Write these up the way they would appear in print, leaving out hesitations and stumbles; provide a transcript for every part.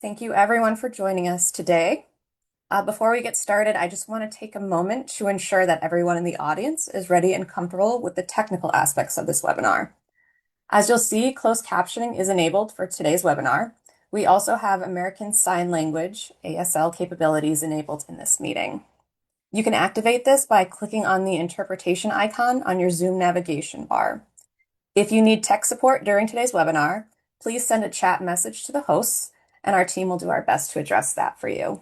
Thank you everyone for joining us today. Before we get started, I just want to take a moment to ensure that everyone in the audience is ready and comfortable with the technical aspects of this webinar. As you'll see, closed captioning is enabled for today's webinar. We also have American Sign Language, ASL capabilities enabled in this meeting. You can activate this by clicking on the interpretation icon on your Zoom navigation bar. If you need tech support during today's webinar, please send a chat message to the hosts, and our team will do our best to address that for you.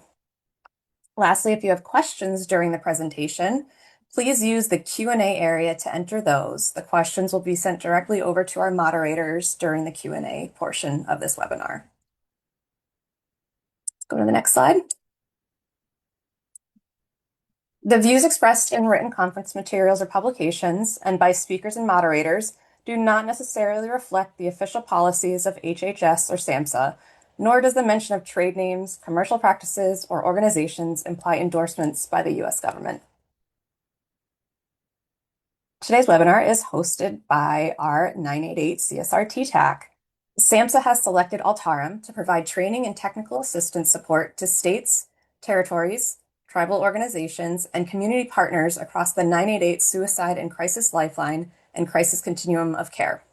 Lastly, if you have questions during the presentation, please use the Q&A area to enter those. The questions will be sent directly over to our moderators during the Q&A portion of this webinar. Let's go to the next slide. The views expressed in written conference materials or publications and by speakers and moderators do not necessarily reflect the official policies of HHS or SAMHSA, nor does the mention of trade names, commercial practices, or organizations imply endorsements by the U.S. government. Today's webinar is hosted by our 988 CSR-TTAC. SAMHSA has selected Altarum to provide training and technical assistance support to states, territories, tribal organizations, and community partners across the 988 Suicide and Crisis Lifeline and Crisis Continuum of Care.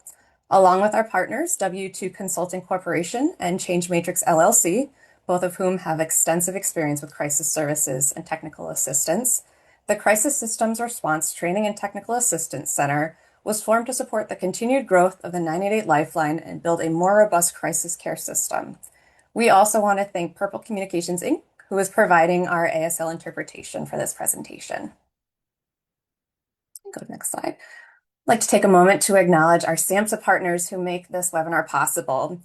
Along with our partners, W2 Consulting Corporation and Change Matrix LLC, both of whom have extensive experience with crisis services and technical assistance, the Crisis Systems Response Training and Technical Assistance Center was formed to support the continued growth of the 988 Lifeline and build a more robust crisis care system. We also want to thank Purple Communications, Inc., who is providing our ASL interpretation for this presentation. Go to the next slide. I'd like to take a moment to acknowledge our SAMHSA partners who make this webinar possible.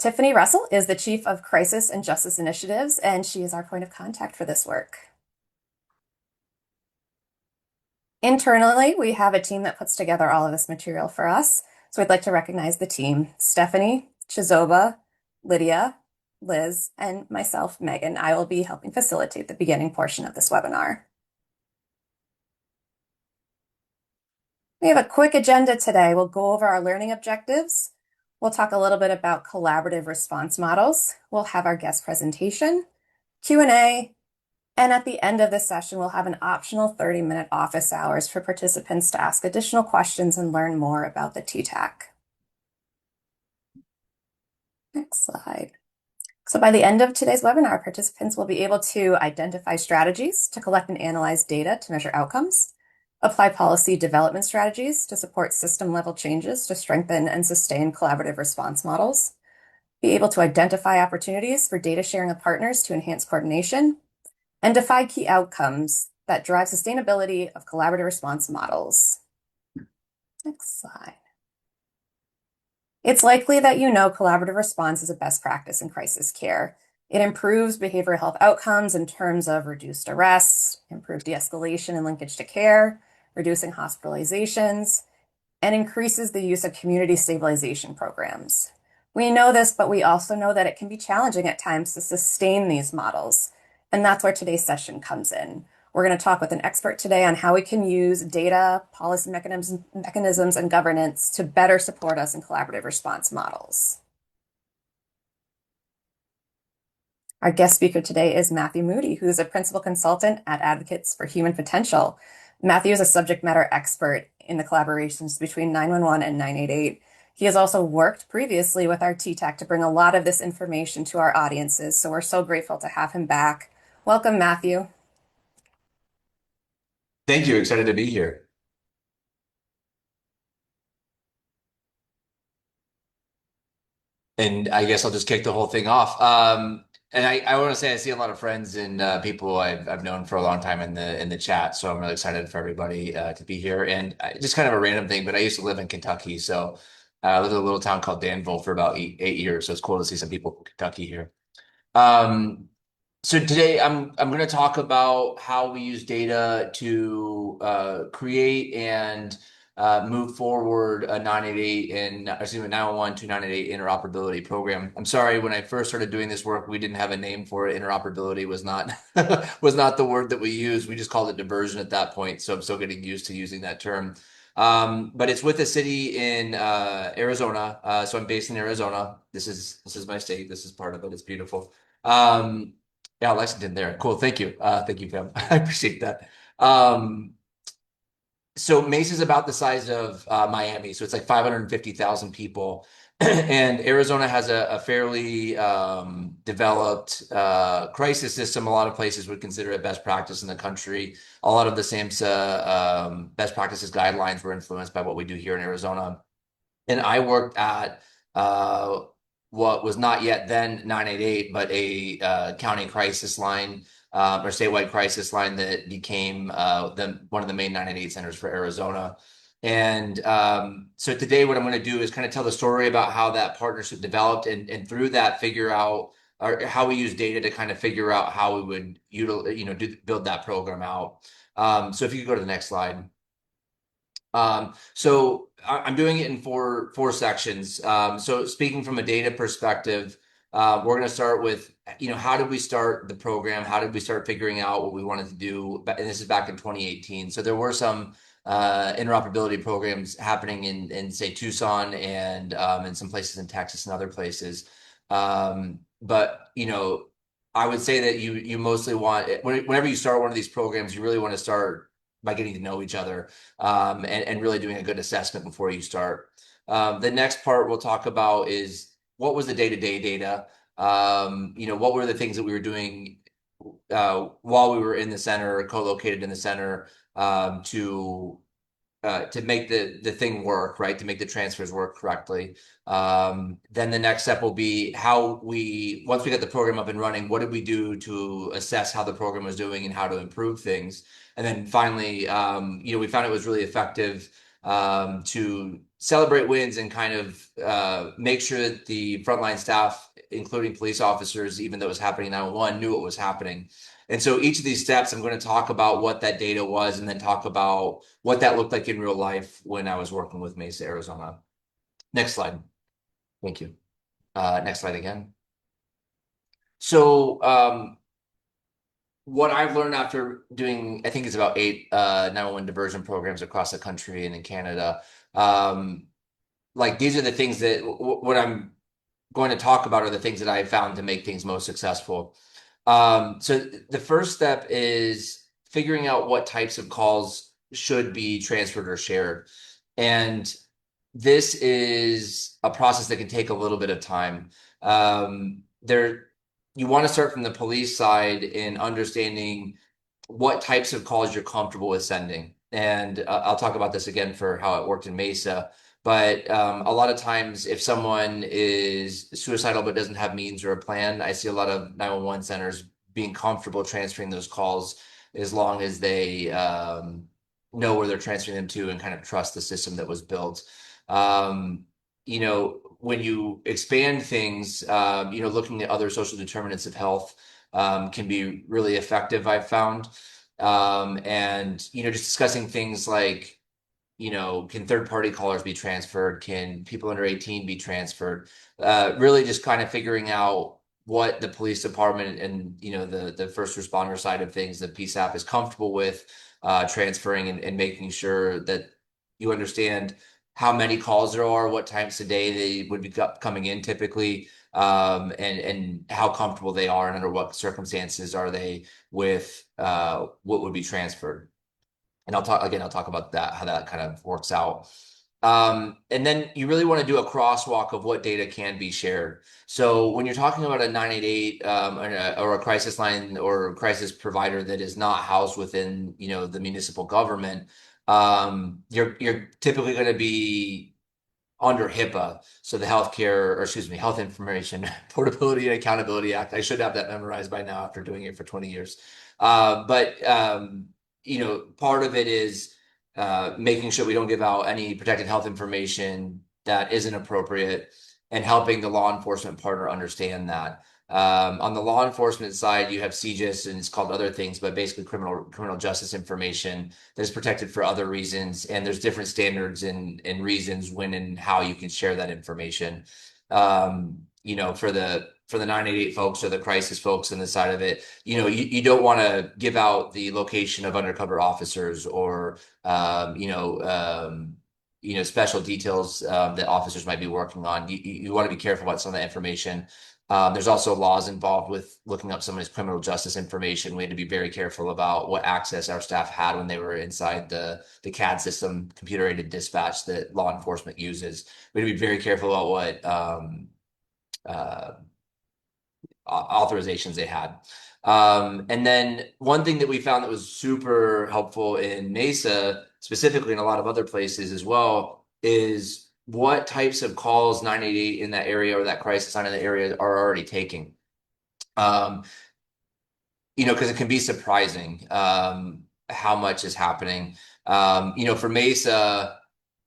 Tiffany Russell is the Chief of Crisis and Justice Initiatives, and she is our point of contact for this work. Internally, we have a team that puts together all of this material for us. So I'd like to recognize the team: Stephanie, Chizoba, Lydia, Liz, and myself, Megan. I will be helping facilitate the beginning portion of this webinar. We have a quick agenda today. We'll go over our learning objectives. We'll talk a little bit about collaborative response models. We'll have our guest presentation, Q&A, and at the end of this session, we'll have an optional 30-minute office hours for participants to ask additional questions and learn more about the TTAC. Next slide. So by the end of today's webinar, participants will be able to identify strategies to collect and analyze data to measure outcomes, apply policy development strategies to support system-level changes to strengthen and sustain collaborative response models, be able to identify opportunities for data sharing with partners to enhance coordination, and define key outcomes that drive sustainability of collaborative response models. Next slide. It's likely that you know collaborative response is a best practice in crisis care. It improves behavioral health outcomes in terms of reduced arrests, improved de-escalation and linkage to care, reducing hospitalizations, and increases the use of community stabilization programs. We know this, but we also know that it can be challenging at times to sustain these models. And that's where today's session comes in. We're going to talk with an expert today on how we can use data, policy mechanisms, and governance to better support us in collaborative response models. Our guest speaker today is Matthew Moody, who is a principal consultant at Advocates for Human Potential. Matthew is a subject matter expert in the collaborations between 911 and 988. He has also worked previously with our TTAC to bring a lot of this information to our audiences, so we're so grateful to have him back. Welcome, Matthew. Thank you. Excited to be here. And I guess I'll just kick the whole thing off. And I want to say I see a lot of friends and people I've known for a long time in the chat, so I'm really excited for everybody to be here. And just kind of a random thing, but I used to live in Kentucky, so I lived in a little town called Danville for about eight years. So it's cool to see some people from Kentucky here. So today I'm going to talk about how we use data to create and move forward a 988 and excuse me 911 to 988 interoperability program. I'm sorry, when I first started doing this work, we didn't have a name for it. Interoperability was not was not the word that we used. We just called it diversion at that point. So I'm still getting used to using that term. But it's with a city in Arizona. So I'm based in Arizona. This is my state. This is part of it. It's beautiful. Um, yeah, Lexington there. Cool. Thank you. Thank you, Pam. I appreciate that. Um, so Mesa's about the size of Miami, so it's like 550,000 people. And Arizona has a fairly developed crisis system. A lot of places would consider it best practice in the country. A lot of the SAMHSA best practices guidelines were influenced by what we do here in Arizona. And I worked at uh, what was not yet then 988, but a county crisis line or statewide crisis line that became one of the main 988 centers for Arizona. And so today, what I'm going to do is kind of tell the story about how that partnership developed, and through that, figure out or how we use data to kind of figure out how we would build that program out. So if you could go to the next slide. So I'm doing it in four sections. So speaking from a data perspective, we're going to start with, how did we start the program? How did we start figuring out what we wanted to do? And this is back in 2018. So there were some interoperability programs happening in say Tucson and in some places in Texas and other places. But I would say that you mostly want whenever you start one of these programs, you really want to start by getting to know each other and really doing a good assessment before you start. The next part we'll talk about is what was the day-to-day data? What were the things that we were doing while we were in the center, co-located in the center, to make the thing work, right? To make the transfers work correctly. Then the next step will be once we got the program up and running, what did we do to assess how the program was doing and how to improve things? And then finally, we found it was really effective to celebrate wins and kind of make sure that the frontline staff, including police officers, even though it was happening in 911, knew what was happening. And so each of these steps, I'm going to talk about what that data was and then talk about what that looked like in real life when I was working with Mesa, Arizona. Next slide. Thank you. Next slide again. So what I've learned after doing, I think it's about 8 911 diversion programs across the country and in Canada, like these are the things that what I'm going to talk about are the things that I found to make things most successful. So the first step is figuring out what types of calls should be transferred or shared. And this is a process that can take a little bit of time. You want to start from the police side in understanding what types of calls you're comfortable with sending. And I'll talk about this again for how it worked in Mesa. But a lot of times, if someone is suicidal but doesn't have means or a plan, I see a lot of 911 centers being comfortable transferring those calls as long as they know where they're transferring them to and kind of trust the system that was built. When you expand things, looking at other social determinants of health can be really effective, I've found. And, just discussing things like, can third party callers be transferred? Can people under 18 be transferred? Really just kind of figuring out what the police department and, the first responder side of things, the PSAP is comfortable with transferring and making sure that you understand how many calls there are, what times a day they would be coming in typically, and how comfortable they are and under what circumstances are they with what would be transferred. And I'll talk about that, how that kind of works out. And then you really want to do a crosswalk of what data can be shared. So when you're talking about a 988 or a crisis line or crisis provider that is not housed within, the municipal government, you're typically going to be under HIPAA, so the Health Information Portability and Accountability Act. I should have that memorized by now after doing it for 20 years. But part of it is making sure we don't give out any protected health information that isn't appropriate and helping the law enforcement partner understand that. On the law enforcement side, you have CJIS and it's called other things, but basically criminal justice information that is protected for other reasons. And there's different standards and reasons when and how you can share that information. For the for the 988 folks or the crisis folks on the side of it, you don't want to give out the location of undercover officers or special details that officers might be working on. You want to be careful about some of that information. There's also laws involved with looking up somebody's criminal justice information. We had to be very careful about what access our staff had when they were inside the CAD system, computer aided dispatch that law enforcement uses. We had to be very careful about what uh, authorizations they had. And then one thing that we found that was super helpful in Mesa, specifically in a lot of other places as well, is what types of calls 988 in that area or that crisis line in the area are already taking. Um, because it can be surprising how much is happening. For Mesa,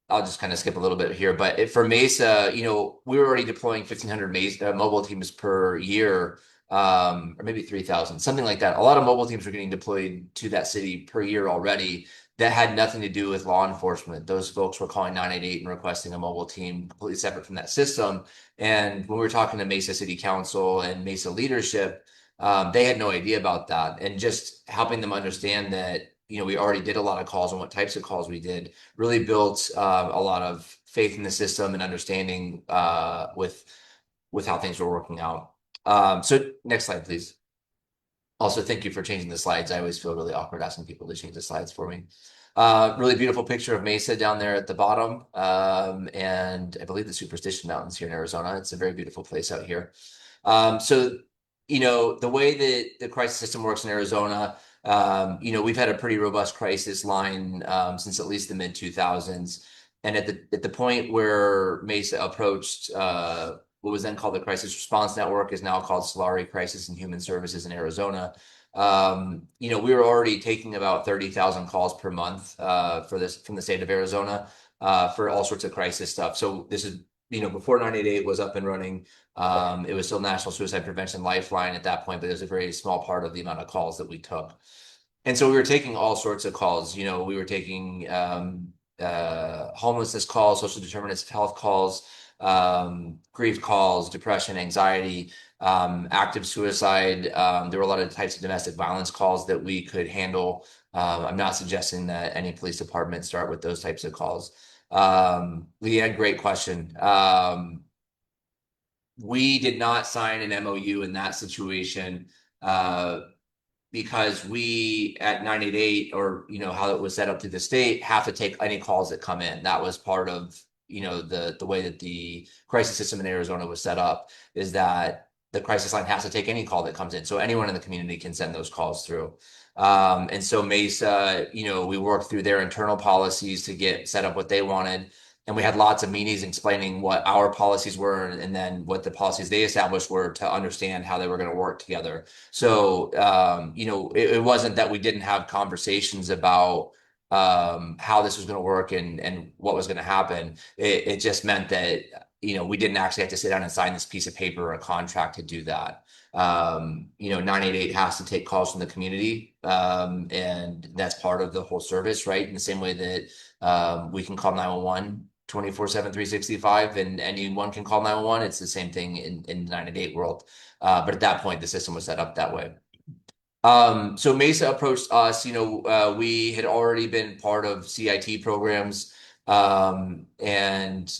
I'll just kind of skip a little bit here, but for Mesa, we were already deploying 1,500 mobile teams per year, or maybe 3,000, something like that. A lot of mobile teams were getting deployed to that city per year already. That had nothing to do with law enforcement. Those folks were calling 988 and requesting a mobile team completely separate from that system. And when we were talking to Mesa City Council and Mesa leadership, they had no idea about that. And just helping them understand that, we already did a lot of calls and what types of calls we did really built a lot of faith in the system and understanding with how things were working out. So next slide, please. Also, thank you for changing the slides. I always feel really awkward asking people to change the slides for me. Really beautiful picture of Mesa down there at the bottom. And I believe the Superstition Mountains here in Arizona. It's a very beautiful place out here. So, the way that the crisis system works in Arizona, we've had a pretty robust crisis line since at least the mid 2000s. And at the point where Mesa approached what was then called the Crisis Response Network, is now called Solari Crisis and Human Services in Arizona. We were already taking about 30,000 calls per month for this from the state of Arizona for all sorts of crisis stuff. So this is, before 988 was up and running. It was still National Suicide Prevention Lifeline at that point, but it was a very small part of the amount of calls that we took. And so we were taking all sorts of calls. We were taking homelessness calls, social determinants of health calls, grief calls, depression, anxiety, active suicide. There were a lot of types of domestic violence calls that we could handle. I'm not suggesting that any police department start with those types of calls. Leanne, great question. We did not sign an MOU in that situation. Because we at 988, or how it was set up through the state, have to take any calls that come in. That was part of the way that the crisis system in Arizona was set up, is that the crisis line has to take any call that comes in. So anyone in the community can send those calls through. And so Mesa, we worked through their internal policies to get set up what they wanted. And we had lots of meetings explaining what our policies were and then what the policies they established were, to understand how they were going to work together. So, it wasn't that we didn't have conversations about how this was going to work and what was going to happen. It just meant that, we didn't actually have to sit down and sign this piece of paper or a contract to do that. 988 has to take calls from the community, and that's part of the whole service, right? In the same way that we can call 911 24/7, 365, and anyone can call 911. It's the same thing in the 988 world. But at that point, the system was set up that way. So Mesa approached us. We had already been part of CIT programs, and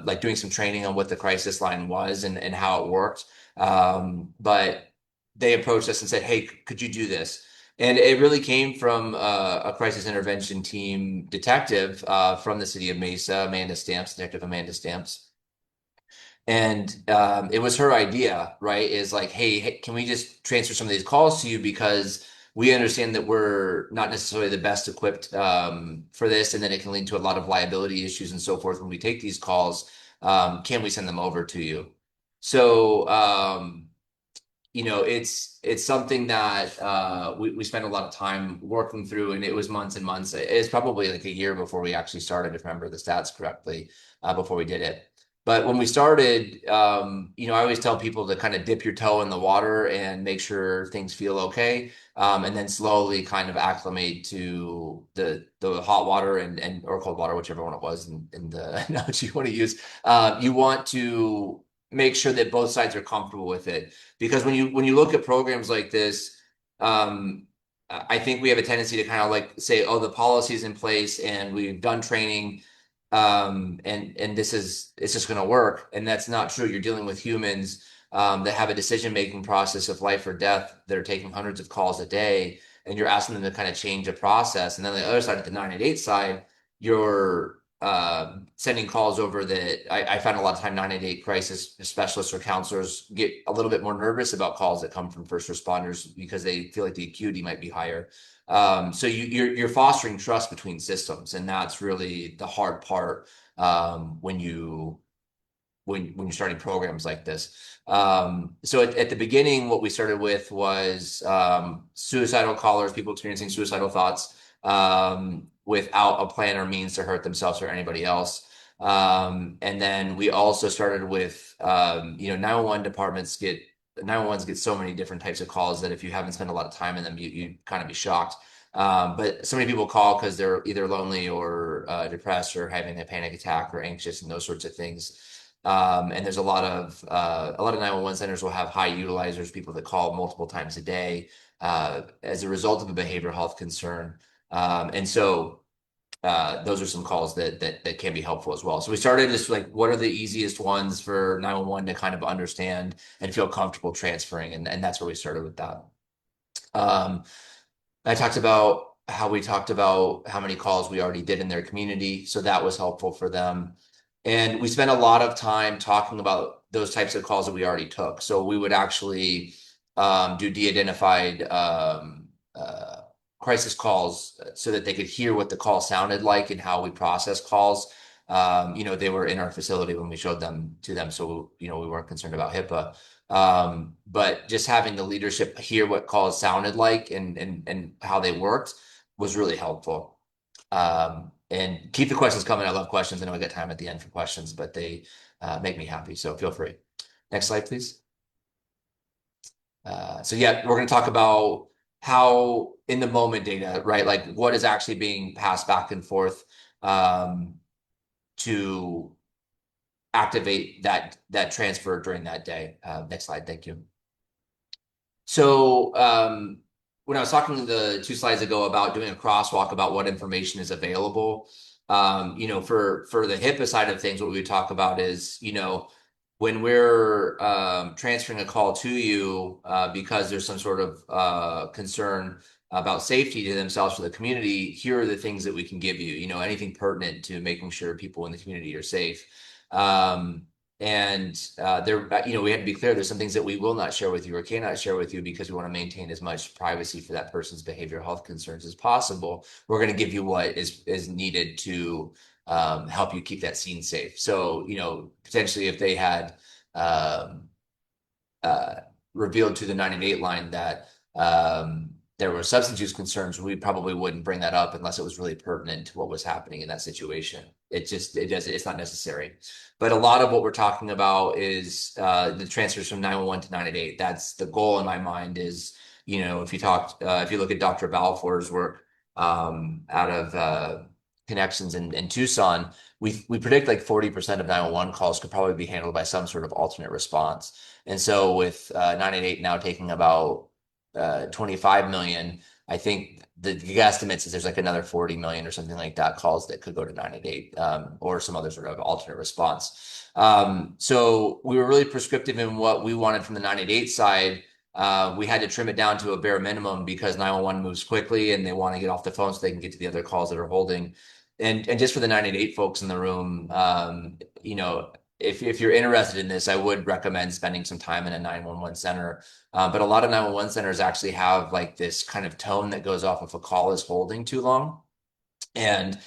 like doing some training on what the crisis line was and how it worked. But they approached us and said, "Hey, could you do this?" And it really came from a crisis intervention team detective from the city of Mesa, Detective Amanda Stamps. And it was her idea, right? Is like, hey, can we just transfer some of these calls to you, because we understand that we're not necessarily the best equipped for this, and then it can lead to a lot of liability issues and so forth when we take these calls. Can we send them over to you? So, it's something that we spent a lot of time working through, and it was months and months. It's probably like a year before we actually started, if I remember the stats correctly, before we did it. But when we started, I always tell people to kind of dip your toe in the water and make sure things feel okay, and then slowly kind of acclimate to the hot water and or cold water, whichever one it was, and the analogy you want to use. You want to make sure that both sides are comfortable with it. Because when you look at programs like this, I think we have a tendency to kind of like say, oh, the policy's in place and we've done training, and this is it's just going to work, and that's not true. You're dealing with humans that have a decision-making process of life or death. They're taking hundreds of calls a day, and you're asking them to kind of change a process. And then the other side, at the 988 side, you're sending calls over that I find a lot of time 988 crisis specialists or counselors get a little bit more nervous about calls that come from first responders because they feel like the acuity might be higher. So you're fostering trust between systems, and that's really the hard part when you're starting programs like this. So at the beginning, what we started with was suicidal callers, people experiencing suicidal thoughts without a plan or means to hurt themselves or anybody else. And then we also started with 911 departments get 911s get so many different types of calls that if you haven't spent a lot of time in them, you kind of be shocked. But so many people call because they're either lonely or depressed or having a panic attack or anxious and those sorts of things. And there's a lot of 911 centers will have high utilizers, people that call multiple times a day as a result of a behavioral health concern. And so those are some calls that can be helpful as well. So we started just like, what are the easiest ones for 911 to kind of understand and feel comfortable transferring? And that's where we started with that. Um, I talked about how we talked about how many calls we already did in their community. So that was helpful for them. And we spent a lot of time talking about those types of calls that we already took. So we would actually do de-identified crisis calls so that they could hear what the call sounded like and how we process calls. They were in our facility when we showed them to them. So, we weren't concerned about HIPAA. But just having the leadership hear what calls sounded like and how they worked was really helpful. And keep the questions coming. I love questions. I know we got time at the end for questions, but they make me happy. So feel free. Next slide, please. So yeah, we're going to talk about how in the moment data, right? Like what is actually being passed back and forth to activate that transfer during that day. Next slide, thank you. So when I was talking the 2 slides ago about doing a crosswalk about what information is available, for the HIPAA side of things, what we would talk about is, when we're transferring a call to you because there's some sort of concern about safety to themselves or the community, here are the things that we can give you, anything pertinent to making sure people in the community are safe. And we have to be clear, there's some things that we will not share with you or cannot share with you because we want to maintain as much privacy for that person's behavioral health concerns as possible. We're going to give you what is needed to help you keep that scene safe. So, potentially if they had uh, revealed to the 988 line that there were substance use concerns, we probably wouldn't bring that up unless it was really pertinent to what was happening in that situation. It's not necessary. But a lot of what we're talking about is the transfers from 911 to 988. That's the goal in my mind is, if you look at Dr. Balfour's work out of connections in Tucson, we predict like 40% of 911 calls could probably be handled by some sort of alternate response. And so with 988 now taking about 25 million, I think the guesstimates is there's like another 40 million or something like that calls that could go to 988 or some other sort of alternate response. So we were really prescriptive in what we wanted from the 988 side. We had to trim it down to a bare minimum because 911 moves quickly and they want to get off the phone so they can get to the other calls that are holding. And just for the 988 folks in the room, if you're interested in this, I would recommend spending some time in a 911 center. But a lot of 911 centers actually have like this kind of tone that goes off if a call is holding too long. And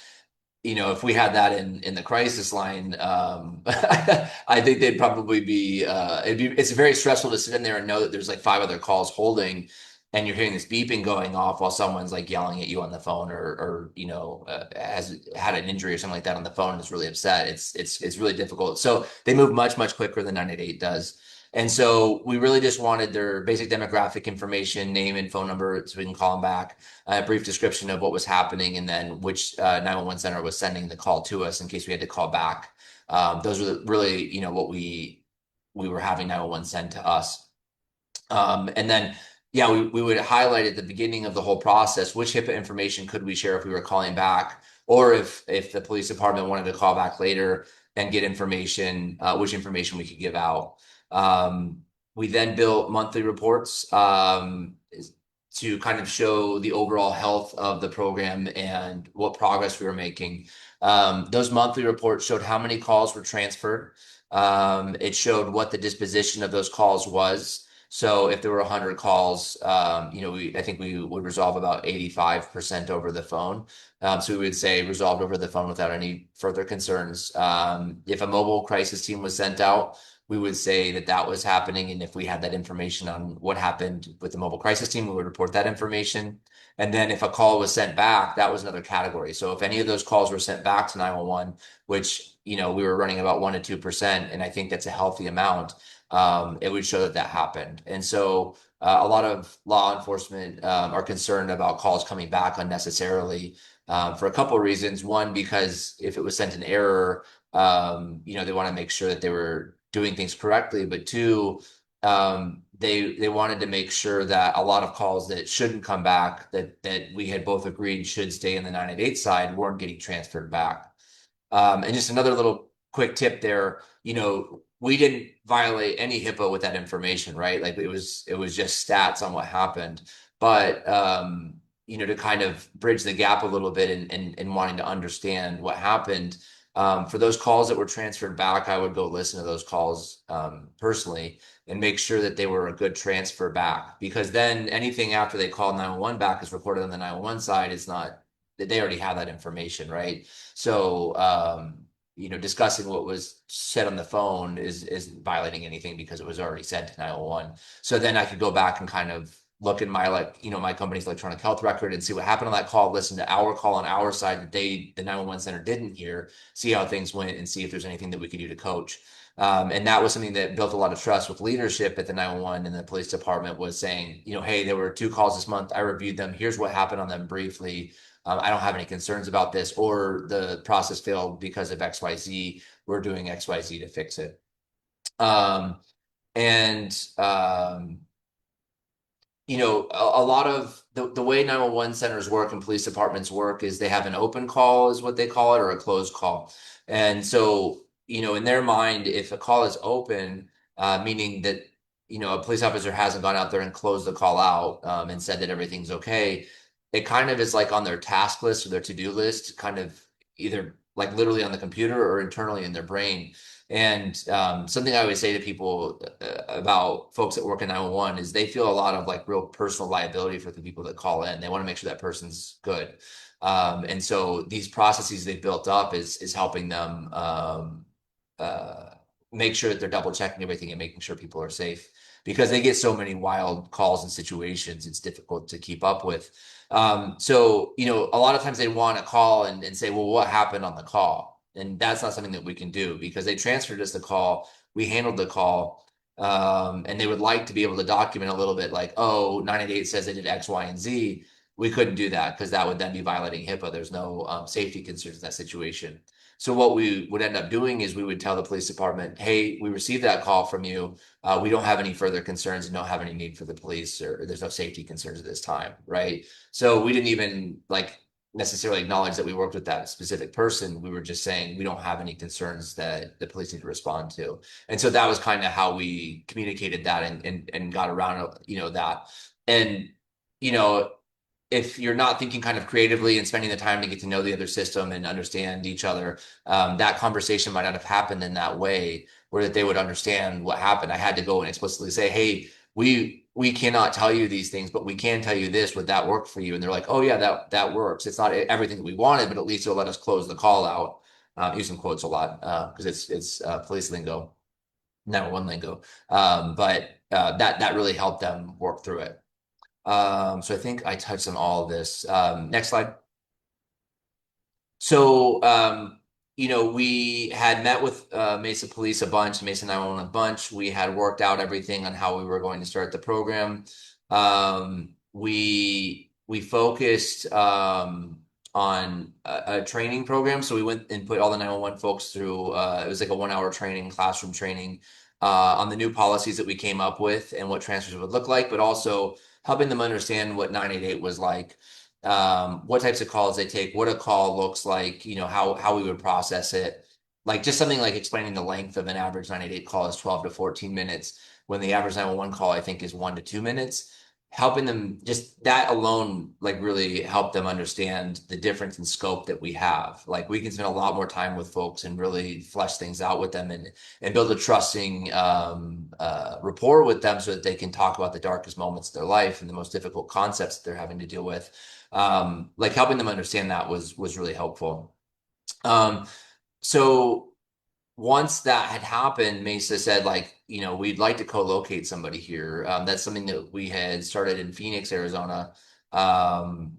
if we had that in the crisis line, I think they'd probably be, it's very stressful to sit in there and know that there's like 5 other calls holding and you're hearing this beeping going off while someone's like yelling at you on the phone or has had an injury or something like that on the phone and is really upset. It's really difficult. So they move much, much quicker than 988 does. And so we really just wanted their basic demographic information, name and phone number, so we can call them back, a brief description of what was happening, and then which 911 center was sending the call to us in case we had to call back. Those were really, we were having 911 sent to us. And then, yeah, we would highlight at the beginning of the whole process which HIPAA information could we share if we were calling back, or if the police department wanted to call back later and get information, which information we could give out. Um, we then built monthly reports to kind of show the overall health of the program and what progress we were making. Those monthly reports showed how many calls were transferred. It showed what the disposition of those calls was. So if there were 100 calls, I think we would resolve about 85% over the phone. So we would say resolved over the phone without any further concerns. If a mobile crisis team was sent out, we would say that that was happening. And if we had that information on what happened with the mobile crisis team, we would report that information. And then if a call was sent back, that was another category. So if any of those calls were sent back to 911, which, we were running about 1% to 2%, and I think that's a healthy amount, it would show that that happened. And so a lot of law enforcement are concerned about calls coming back unnecessarily for a couple of reasons. One, because if it was sent in error, they want to make sure that they were doing things correctly. But two, they wanted to make sure that a lot of calls that shouldn't come back, that we had both agreed should stay in the 988 side, weren't getting transferred back. And just another little quick tip there, we didn't violate any HIPAA with that information, right? Like it was just stats on what happened. But to kind of bridge the gap a little bit and wanting to understand what happened, for those calls that were transferred back, I would go listen to those calls personally and make sure that they were a good transfer back, because then anything after they call 911 back is recorded on the 911 side. It's not that they already have that information, right? So, discussing what was said on the phone isn't violating anything because it was already said to 911. So then I could go back and kind of look at my company's electronic health record and see what happened on that call, listen to our call on our side that the 911 center didn't hear, see how things went, and see if there's anything that we could do to coach. And that was something that built a lot of trust with leadership at the 911 and the police department, was saying, hey, there were 2 calls this month. I reviewed them. Here's what happened on them briefly. I don't have any concerns about this, or the process failed because of XYZ. We're doing XYZ to fix it. And a lot of the way 911 centers work and police departments work is they have an open call, is what they call it, or a closed call. And so, in their mind, if a call is open, meaning that, a police officer hasn't gone out there and closed the call out, and said that everything's okay, it kind of is like on their task list or their to-do list, kind of either like literally on the computer or internally in their brain. And something I always say to people about folks that work in 911 is they feel a lot of like real personal liability for the people that call in. They want to make sure that person's good. And so these processes they've built up is helping them uh, make sure that they're double checking everything and making sure people are safe, because they get so many wild calls and situations. It's difficult to keep up with. So, a lot of times they want to call and say, well, what happened on the call? And that's not something that we can do because they transferred us the call. We handled the call. And they would like to be able to document a little bit like, oh, 988 says they did X, Y, and Z. We couldn't do that because that would then be violating HIPAA. There's no safety concerns in that situation. So what we would end up doing is we would tell the police department, hey, we received that call from you. We don't have any further concerns and don't have any need for the police, or there's no safety concerns at this time, right? So we didn't even like necessarily acknowledge that we worked with that specific person. We were just saying we don't have any concerns that the police need to respond to. And so that was kind of how we communicated that and got around, that. And, you know, if you're not thinking kind of creatively and spending the time to get to know the other system and understand each other, that conversation might not have happened in that way where that they would understand what happened. I had to go and explicitly say, hey, we cannot tell you these things, but we can tell you this. Would that work for you? And they're like, oh yeah, that works. It's not everything that we wanted, but at least it'll let us close the call out. Using quotes a lot because it's police lingo, 911 lingo. But that really helped them work through it. So I think I touched on all of this. Next slide. So, we had met with Mesa Police a bunch, Mesa 911 a bunch. We had worked out everything on how we were going to start the program. We focused on a training program. So we went and put all the 911 folks through, it was like a 1 hour training, classroom training. on the new policies that we came up with and what transfers would look like, but also helping them understand what 988 was like, what types of calls they take, what a call looks like, how we would process it. Like just something like explaining the length of an average 988 call is 12 to 14 minutes, when the average 911 call, I think, is 1 to 2 minutes. Helping them, just that alone, like really help them understand the difference in scope that we have. Like we can spend a lot more time with folks and really flesh things out with them and build a trusting rapport with them so that they can talk about the darkest moments of their life and the most difficult concepts that they're having to deal with. Like helping them understand that was really helpful. Um, so once that had happened, Mesa said, like, we'd like to co-locate somebody here. That's something that we had started in Phoenix, Arizona, um,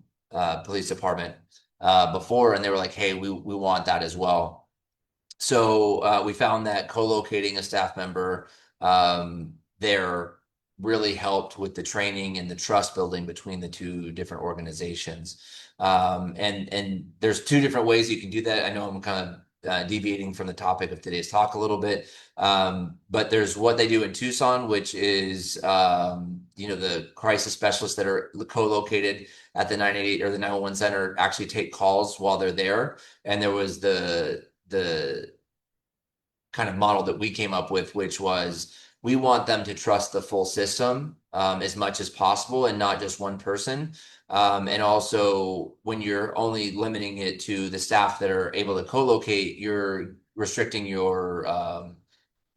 police department before, and they were like, hey, we want that as well. So we found that co-locating a staff member there really helped with the training and the trust building between the two different organizations. And there's two different ways you can do that. I know I'm kind of deviating from the topic of today's talk a little bit, but there's what they do in Tucson, which is the crisis specialists that are co-located at the 988 or the 911 center actually take calls while they're there. And there was the kind of model that we came up with, which was we want them to trust the full system as much as possible and not just one person. And also, when you're only limiting it to the staff that are able to co-locate, you're restricting your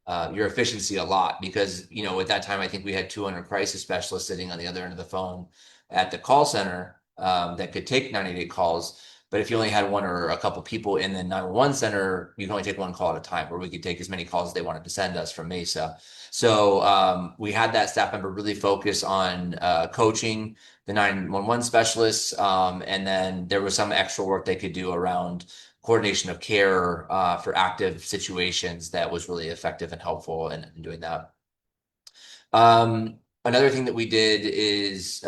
efficiency a lot because, at that time, I think we had 200 crisis specialists sitting on the other end of the phone at the call center that could take 98 calls. But if you only had one or a couple people in the 911 center, you can only take one call at a time, or we could take as many calls as they wanted to send us from Mesa. So we had that staff member really focus on coaching the 911 specialists. And then there was some extra work they could do around coordination of care for active situations that was really effective and helpful in doing that. Another thing that we did is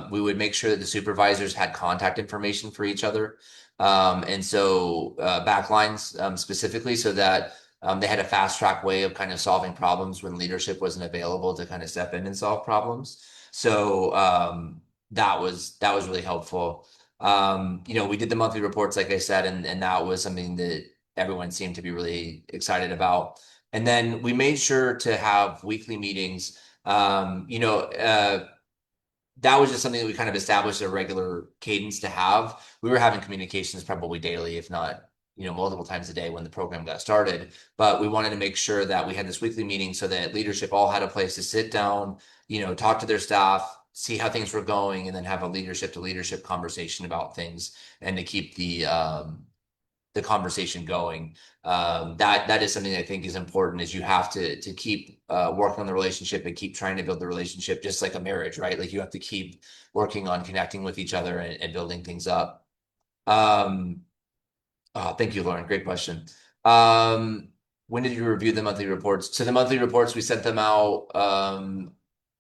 we would make sure that the supervisors had contact information for each other. And so backlines specifically so that they had a fast track way of kind of solving problems when leadership wasn't available to kind of step in and solve problems. So that was really helpful. We did the monthly reports, like I said, and that was something that everyone seemed to be really excited about. And then we made sure to have weekly meetings. That was just something that we kind of established a regular cadence to have. We were having communications probably daily, if not, multiple times a day when the program got started. But we wanted to make sure that we had this weekly meeting so that leadership all had a place to sit down, talk to their staff, see how things were going, and then have a leadership to leadership conversation about things and to keep the conversation going. That is something I think is important. Is you have to keep working on the relationship and keep trying to build the relationship, just like a marriage, right? Like you have to keep working on connecting with each other and building things up. Um, Thank you, Lauren. Great question. Um, when did you review the monthly reports? So the monthly reports, we sent them out.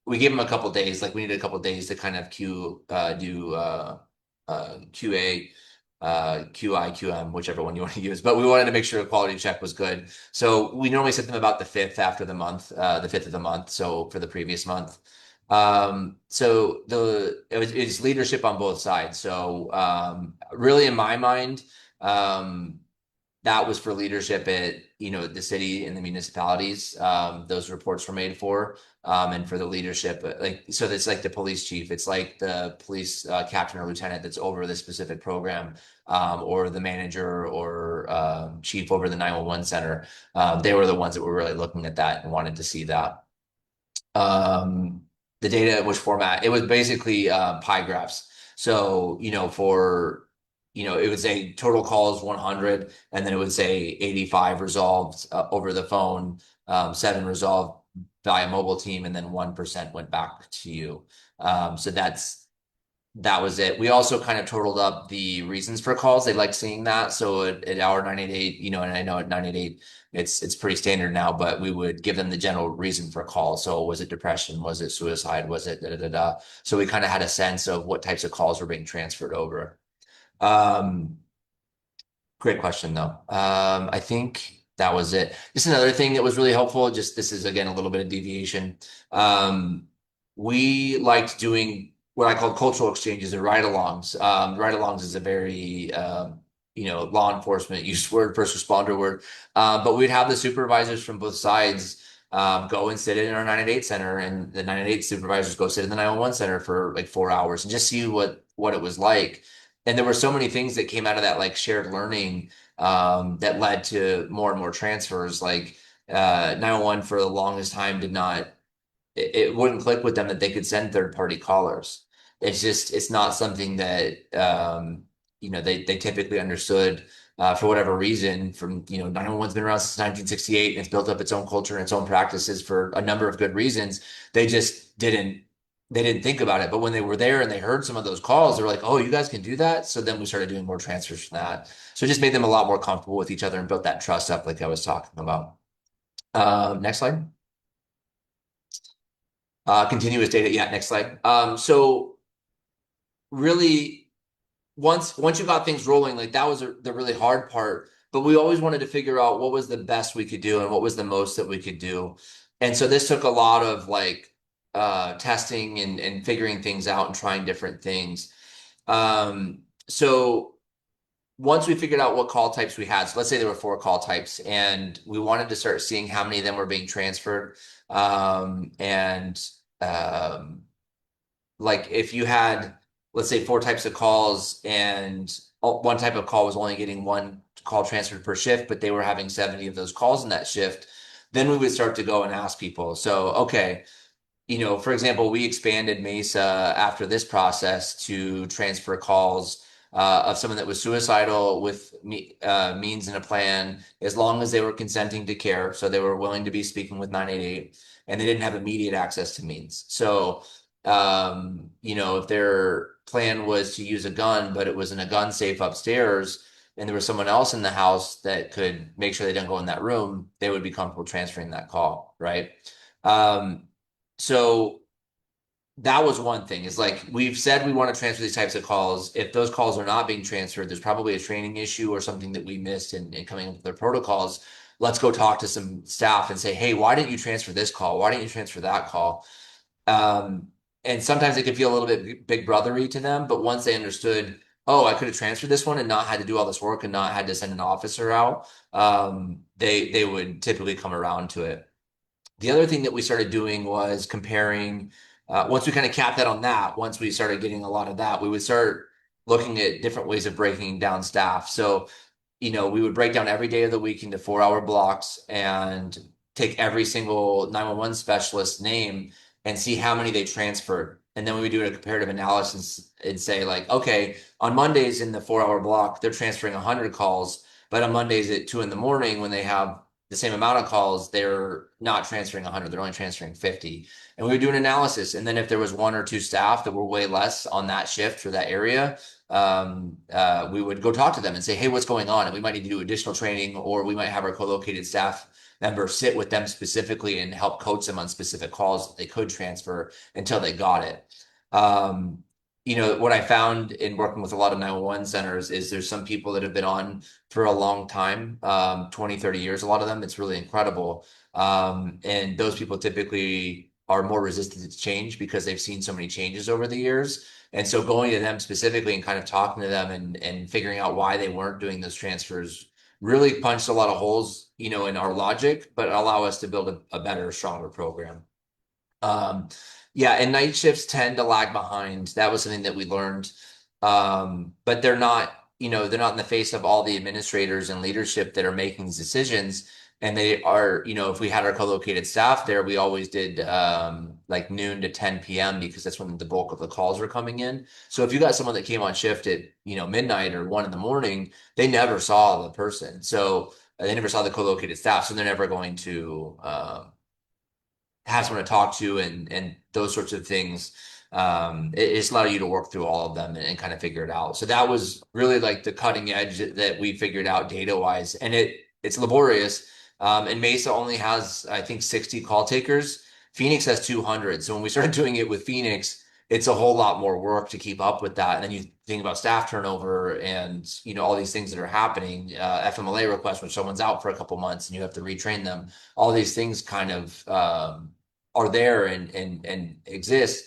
We gave them a couple days. Like we needed a couple days to kind of do QA, QI, QM, whichever one you want to use. But we wanted to make sure a quality check was good. So we normally sent them about the fifth after the month, the fifth of the month. So for the previous month. So it's leadership on both sides. So really, in my mind, um, that was for leadership at the city and the municipalities. Those reports were made for, and for the leadership, like so that's like the police chief. It's like the police captain or lieutenant that's over the specific program, or the manager or chief over the 911 center. They were the ones that were really looking at that and wanted to see that. Um, the data was format. It was basically pie graphs. So, it would say total calls 100, and then it would say 85 resolved over the phone, seven resolved via mobile team, and then 1% went back to you. So that was it. We also kind of totaled up the reasons for calls. They like seeing that. So at our 988, and I know at 988, it's pretty standard now, but we would give them the general reason for a call. So was it depression? Was it suicide? Was it da da da da? So we kind of had a sense of what types of calls were being transferred over. Um, Great question though. I think. That was it. Just another thing that was really helpful, just this is again a little bit of deviation. Um, we liked doing what I call cultural exchanges or ride-alongs. Ride-alongs is a very law enforcement used word, first responder word. But we'd have the supervisors from both sides go and sit in our 988 center, and the 988 supervisors go sit in the 911 center for like 4 hours and just see what it was like. And there were so many things that came out of that like shared learning that led to more and more transfers. Like 911 for the longest time did not, it wouldn't click with them that they could send third party callers. It's not something that, they typically understood for whatever reason. 911's been around since 1968 and it's built up its own culture and its own practices for a number of good reasons. They just didn't think about it. But when they were there and they heard some of those calls, they were like, oh, you guys can do that. So then we started doing more transfers from that. So it just made them a lot more comfortable with each other and built that trust up, like I was talking about. Next slide. Continuous data. Yeah, next slide. So really, once you got things rolling, like that was the really hard part. But we always wanted to figure out what was the best we could do and what was the most that we could do. And so this took a lot of like testing and figuring things out and trying different things. So once we figured out what call types we had, so let's say there were 4 call types, and we wanted to start seeing how many of them were being transferred. And um, like if you had, let's say, 4 types of calls, and one type of call was only getting one call transferred per shift, but they were having 70 of those calls in that shift, then we would start to go and ask people. So, okay, for example, we expanded Mesa after this process to transfer calls of someone that was suicidal with means and a plan, as long as they were consenting to care. So they were willing to be speaking with 988 and they didn't have immediate access to means. So, if their plan was to use a gun, but it was in a gun safe upstairs, and there was someone else in the house that could make sure they didn't go in that room, they would be comfortable transferring that call, right? Um, so that was one thing is like we've said we want to transfer these types of calls. If those calls are not being transferred, there's probably a training issue or something that we missed in coming up with their protocols. Let's go talk to some staff and say, hey, why didn't you transfer this call? Why didn't you transfer that call? Um, and sometimes it could feel a little bit big brothery to them, but once they understood, oh, I could have transferred this one and not had to do all this work and not had to send an officer out, they would typically come around to it. The other thing that we started doing was comparing, once we kind of capped that on that, once we started getting a lot of that, we would start looking at different ways of breaking down staff. So, we would break down every day of the week into 4-hour blocks and take every single 911 specialist name and see how many they transferred. And then we would do a comparative analysis and say, like, okay, on Mondays in the 4-hour block, they're transferring 100 calls, but on Mondays at 2 in the morning, when they have the same amount of calls, they're not transferring 100, they're only transferring 50. And we would do an analysis. And then if there was 1 or 2 staff that were way less on that shift for that area, we would go talk to them and say, hey, what's going on? And we might need to do additional training, or we might have our co-located staff member sit with them specifically and help coach them on specific calls that they could transfer until they got it. What I found in working with a lot of 911 centers is there's some people that have been on for a long time, 20, 30 years, a lot of them. It's really incredible. And those people typically are more resistant to change because they've seen so many changes over the years. And so going to them specifically and kind of talking to them and figuring out why they weren't doing those transfers really punched a lot of holes, in our logic, but allow us to build a better, stronger program. Um, yeah, and night shifts tend to lag behind. That was something that we learned. But they're not in the face of all the administrators and leadership that are making these decisions. And they are, if we had our co-located staff there, we always did like noon to 10 p.m. because that's when the bulk of the calls were coming in. So if you got someone that came on shift at, midnight or 1 in the morning, they never saw the person. So they never saw the co-located staff. So they're never going to have someone to talk to and those sorts of things. It's allowed you to work through all of them and kind of figure it out. So that was really like the cutting edge that we figured out data wise, and it's laborious. And Mesa only has, I think, 60 call takers. Phoenix has 200. So when we started doing it with Phoenix, it's a whole lot more work to keep up with that. And then you think about staff turnover and, all these things that are happening, FMLA requests when someone's out for a couple months and you have to retrain them. All these things kind of are there and exist.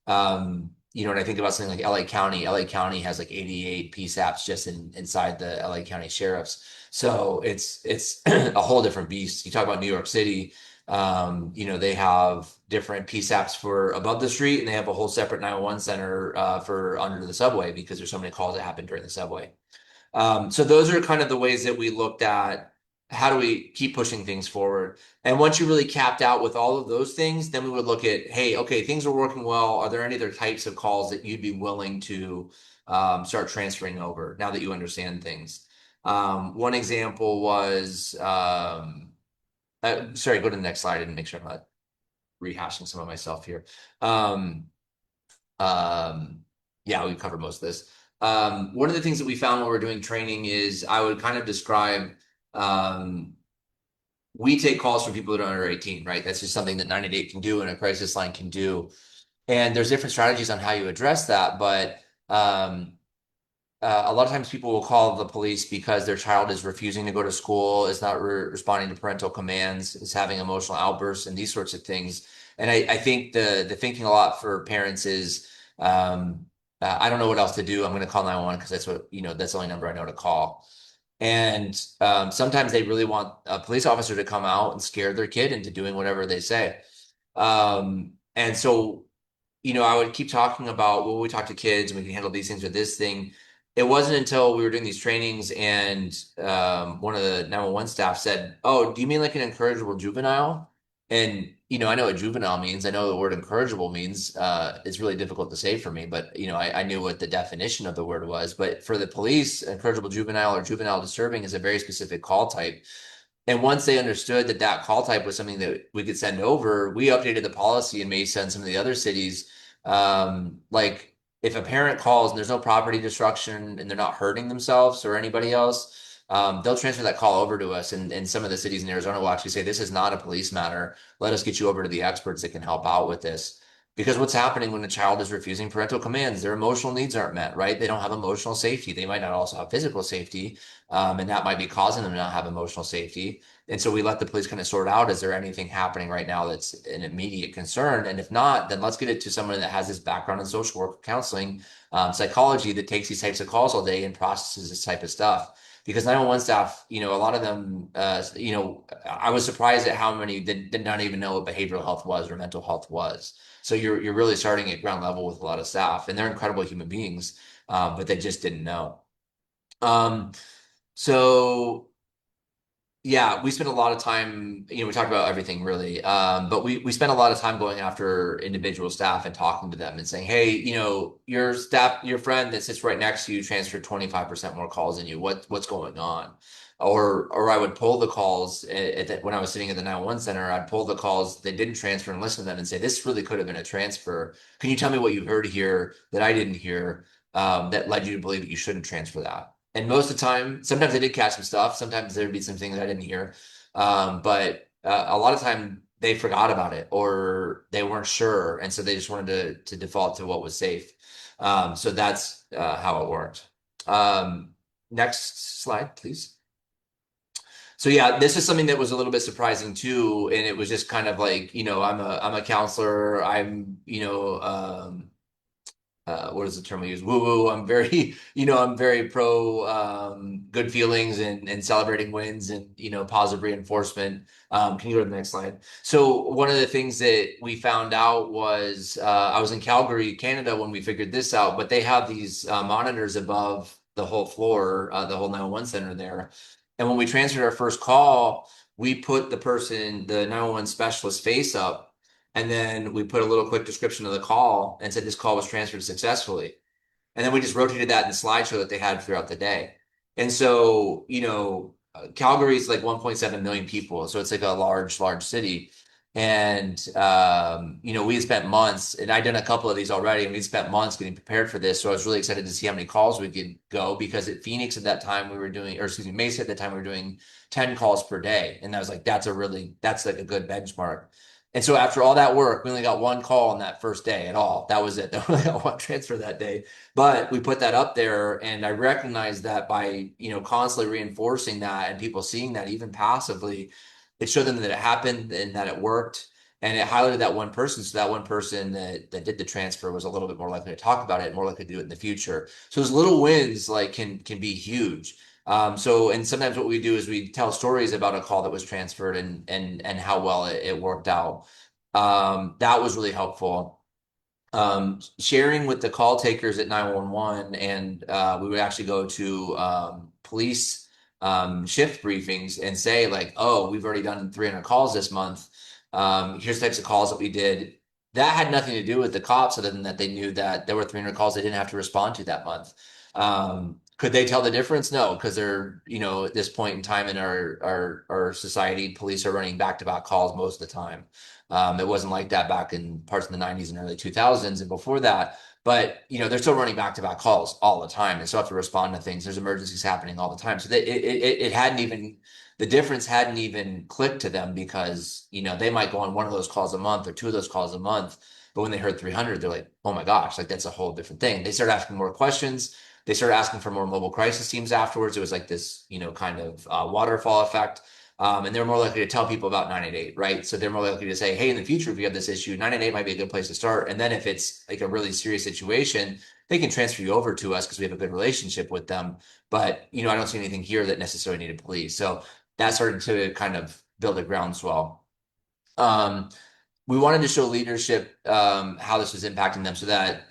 And I think about something like LA County. LA County has like 88 PSAPs just inside the LA County sheriffs. So it's a whole different beast. You talk about New York City. They have different PSAPs for above the street, and they have a whole separate 911 center for under the subway because there's so many calls that happen during the subway. So those are kind of the ways that we looked at how do we keep pushing things forward. And once you really capped out with all of those things, then we would look at, hey, okay, things are working well. Are there any other types of calls that you'd be willing to start transferring over now that you understand things? One example was, sorry, go to the next slide and make sure I'm not rehashing some of myself here. Um, um, yeah, we covered most of this. One of the things that we found when we are doing training is I would kind of describe um, we take calls from people that are under 18, right? That's just something that 988 can do and a crisis line can do. And there's different strategies on how you address that, but um, a lot of times people will call the police because their child is refusing to go to school, is not responding to parental commands, is having emotional outbursts, and these sorts of things. And I think the thinking a lot for parents is, I don't know what else to do. I'm going to call 911 because that's the only number I know to call. And sometimes they really want a police officer to come out and scare their kid into doing whatever they say. And so I would keep talking about, well, we talk to kids and we can handle these things with this thing. It wasn't until we were doing these trainings and one of the 911 staff said, "Oh, do you mean like an incorrigible juvenile?" And I know what juvenile means. I know the word incorrigible means. It's really difficult to say for me, but I knew what the definition of the word was. But for the police, incorrigible juvenile or juvenile disturbing is a very specific call type. And once they understood that that call type was something that we could send over, we updated the policy and may send some of the other cities. Like if a parent calls and there's no property destruction and they're not hurting themselves or anybody else, they'll transfer that call over to us. And some of the cities in Arizona will actually say, this is not a police matter. Let us get you over to the experts that can help out with this. Because what's happening when a child is refusing parental commands, their emotional needs aren't met, right? They don't have emotional safety. They might not also have physical safety, and that might be causing them to not have emotional safety. And so we let the police kind of sort out, is there anything happening right now that's an immediate concern? And if not, then let's get it to someone that has this background in social work, counseling, psychology that takes these types of calls all day and processes this type of stuff. Because 911 staff, a lot of them, I was surprised at how many did not even know what behavioral health was or mental health was. So you're really starting at ground level with a lot of staff, and they're incredible human beings, but they just didn't know. Um, so yeah, we spent a lot of time, we talked about everything really. But we spent a lot of time going after individual staff and talking to them and saying, hey, your staff, your friend that sits right next to you transferred 25% more calls than you. What's going on? Or I would pull the calls when I was sitting at the 911 center, I'd pull the calls they didn't transfer and listen to them and say, this really could have been a transfer. Can you tell me what you heard here that I didn't hear, that led you to believe that you shouldn't transfer that? And most of the time, sometimes I did catch some stuff. Sometimes there'd be some things I didn't hear. But a lot of time they forgot about it or they weren't sure. And so they just wanted to default to what was safe. So that's how it worked. Next slide, please. So yeah, this is something that was a little bit surprising too. And it was just kind of like, I'm a counselor. What is the term we use? Woo woo. I'm very, I'm very pro good feelings and celebrating wins and positive reinforcement. Can you go to the next slide? So one of the things that we found out was I was in Calgary, Canada when we figured this out, but they have these monitors above the whole floor, the whole 911 center there. And when we transferred our first call, we put the 911 specialist face up, and then we put a little quick description of the call and said this call was transferred successfully. And then we just rotated that in the slideshow that they had throughout the day. And so, Calgary is like 1.7 million people. So it's like a large, large city. And, we had spent months, and I'd done a couple of these already, and we'd spent months getting prepared for this. So I was really excited to see how many calls we could go because at Phoenix at that time we were doing, or excuse me, Mesa at that time we were doing 10 calls per day. And I was like, that's like a good benchmark. And so after all that work, we only got one call on that first day at all. That was it. We only got one transfer that day. But we put that up there, and I recognized that by, constantly reinforcing that and people seeing that even passively, it showed them that it happened and that it worked. And it highlighted that one person. So that one person that did the transfer was a little bit more likely to talk about it, more likely to do it in the future. So those little wins like can be huge. And sometimes what we do is we tell stories about a call that was transferred and how well it worked out. That was really helpful. Sharing with the call takers at 911, and we would actually go to police shift briefings and say like, "Oh, we've already done 300 calls this month. Here's the types of calls that we did." That had nothing to do with the cops, other than that they knew that there were 300 calls they didn't have to respond to that month. Could they tell the difference? No, because they're, at this point in time in our society, police are running back-to-back calls most of the time. It wasn't like that back in parts of the 90s and early 2000s and before that. But, they're still running back-to-back calls all the time and still have to respond to things. There's emergencies happening all the time. So it hadn't even, the difference hadn't even clicked to them because, they might go on one of those calls a month or two of those calls a month. But when they heard 300, they're like, oh my gosh, like that's a whole different thing. They started asking more questions. They started asking for more mobile crisis teams afterwards. It was like this, kind of waterfall effect. And they're more likely to tell people about 988, right? So they're more likely to say, hey, in the future, if you have this issue, 988 might be a good place to start. And then if it's like a really serious situation, they can transfer you over to us because we have a good relationship with them. But, I don't see anything here that necessarily needed police. So that started to kind of build a groundswell. Um, we wanted to show leadership, how this was impacting them so that,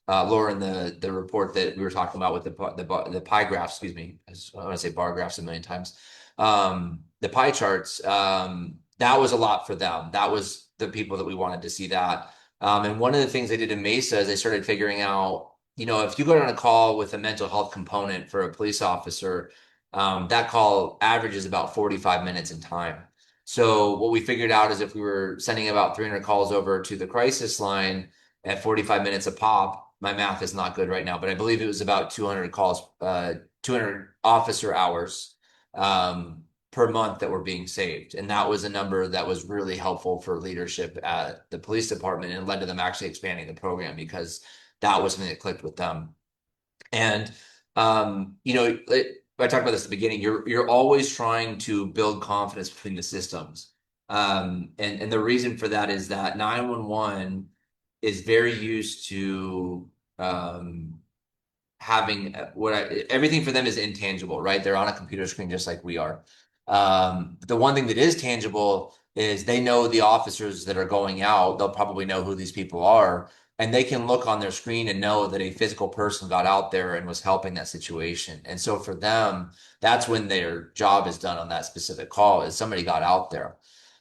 Laura, in the report that we were talking about with the pie graphs, excuse me, I want to say bar graphs a million times, the pie charts, that was a lot for them. That was the people that we wanted to see that. And one of the things they did in Mesa is they started figuring out, if you go on a call with a mental health component for a police officer, that call averages about 45 minutes in time. So what we figured out is if we were sending about 300 calls over to the crisis line at 45 minutes a pop, my math is not good right now, but I believe it was about 200 calls, 200 officer hours per month that were being saved. And that was a number that was really helpful for leadership at the police department and led to them actually expanding the program because that was something that clicked with them. And I talked about this at the beginning. You're always trying to build confidence between the systems. And the reason for that is that 911 is very used to having everything for them is intangible, right? They're on a computer screen just like we are. The one thing that is tangible is they know the officers that are going out. They'll probably know who these people are, and they can look on their screen and know that a physical person got out there and was helping that situation. And so for them, that's when their job is done on that specific call, is somebody got out there.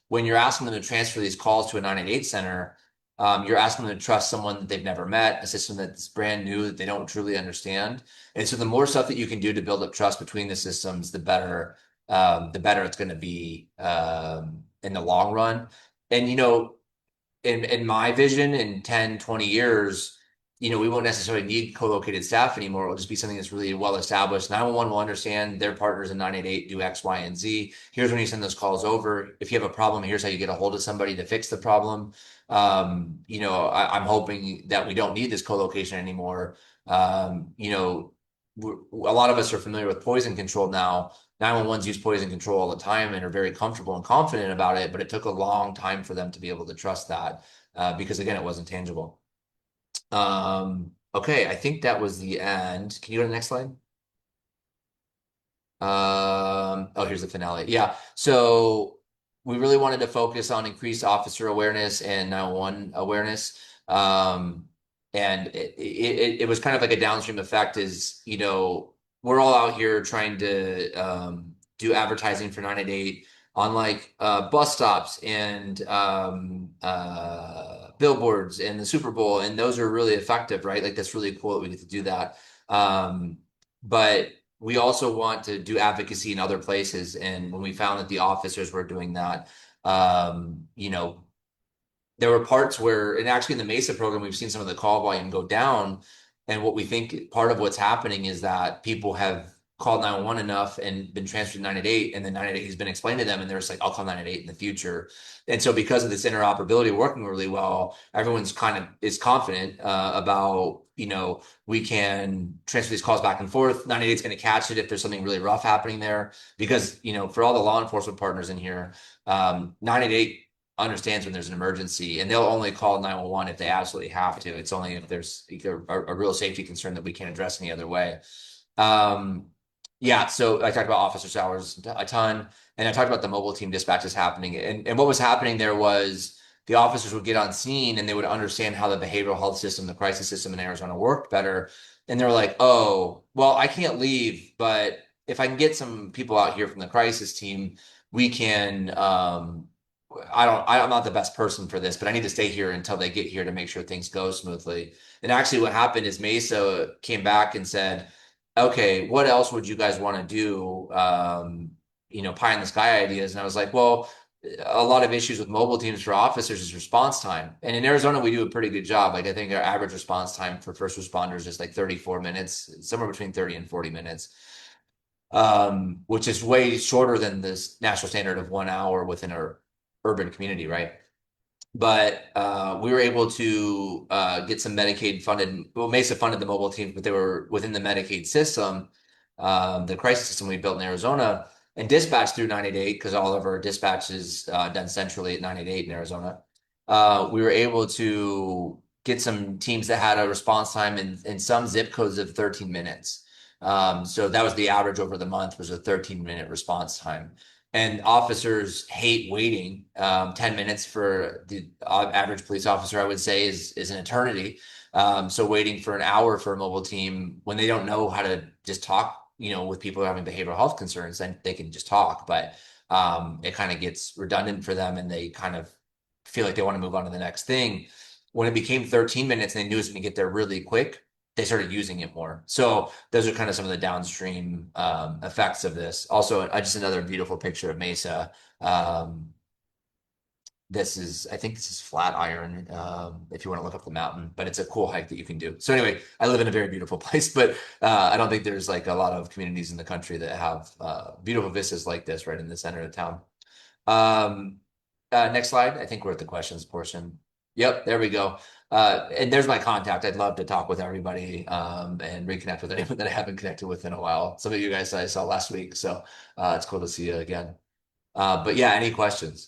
When you're asking them to transfer these calls to a 988 center, you're asking them to trust someone that they've never met, a system that's brand new that they don't truly understand. And so the more stuff that you can do to build up trust between the systems, the better it's going to be in the long run. And in my vision, in 10, 20 years, we won't necessarily need co-located staff anymore. It'll just be something that's really well established. 911 will understand their partners in 988 do X, Y, and Z. Here's when you send those calls over. If you have a problem, here's how you get a hold of somebody to fix the problem. I'm hoping that we don't need this co-location anymore. A lot of us are familiar with poison control now. 911s use poison control all the time and are very comfortable and confident about it, but it took a long time for them to be able to trust that because, again, it wasn't tangible. Okay, I think that was the end. Can you go to the next slide? Oh, here's the finale. Yeah. So we really wanted to focus on increased officer awareness and 911 awareness. And it was kind of like a downstream effect is, we're all out here trying to do advertising for 988 on like bus stops and billboards and the Super Bowl. And those are really effective, right? Like that's really cool that we get to do that. But we also want to do advocacy in other places. And when we found that the officers were doing that, there were parts where, and actually in the Mesa program, we've seen some of the call volume go down. And what we think part of what's happening is that people have called 911 enough and been transferred to 988, and then 988 has been explained to them, and they're just like, I'll call 988 in the future. And so because of this interoperability working really well, everyone's kind of is confident about, we can transfer these calls back and forth. 988 is going to catch it if there's something really rough happening there. Because, for all the law enforcement partners in here, 988 understands when there's an emergency, and they'll only call 911 if they absolutely have to. It's only if there's a real safety concern that we can't address any other way. Um, yeah, so I talked about officer hours a ton, and I talked about the mobile team dispatches happening. And what was happening there was the officers would get on scene and they would understand how the behavioral health system, the crisis system in Arizona worked better. And they're like, oh, well, I can't leave, but if I can get some people out here from the crisis team, we can. I'm not the best person for this, but I need to stay here until they get here to make sure things go smoothly. And actually, what happened is Mesa came back and said, okay, what else would you guys want to do? Pie in the sky ideas. And I was like, well, a lot of issues with mobile teams for officers is response time. And in Arizona, we do a pretty good job. Like I think our average response time for first responders is like 34 minutes, somewhere between 30 and 40 minutes, which is way shorter than this national standard of 1 hour within our urban community, right? But we were able to get some Medicaid funded. Well, Mesa funded the mobile teams, but they were within the Medicaid system, the crisis system we built in Arizona, and dispatched through 988 because all of our dispatch is done centrally at 988 in Arizona. We were able to get some teams that had a response time in some zip codes of 13 minutes. So that was the average over the month was a 13-minute response time. And officers hate waiting. 10 minutes for the average police officer, I would say, is an eternity. So waiting for an hour for a mobile team when they don't know how to just talk, with people having behavioral health concerns, then they can just talk. But it kind of gets redundant for them and they kind of feel like they want to move on to the next thing. When it became 13 minutes and they knew it was going to get there really quick, they started using it more. So those are kind of some of the downstream effects of this. Also, just another beautiful picture of Mesa. Um, I think this is Flatiron, if you want to look up the mountain, but it's a cool hike that you can do. So anyway, I live in a very beautiful place, but I don't think there's like a lot of communities in the country that have beautiful vistas like this right in the center of town. Um, Next slide. I think we're at the questions portion. Yep, there we go. And there's my contact. I'd love to talk with everybody and reconnect with anyone that I haven't connected with in a while. Some of you guys I saw last week, so it's cool to see you again. But yeah, any questions?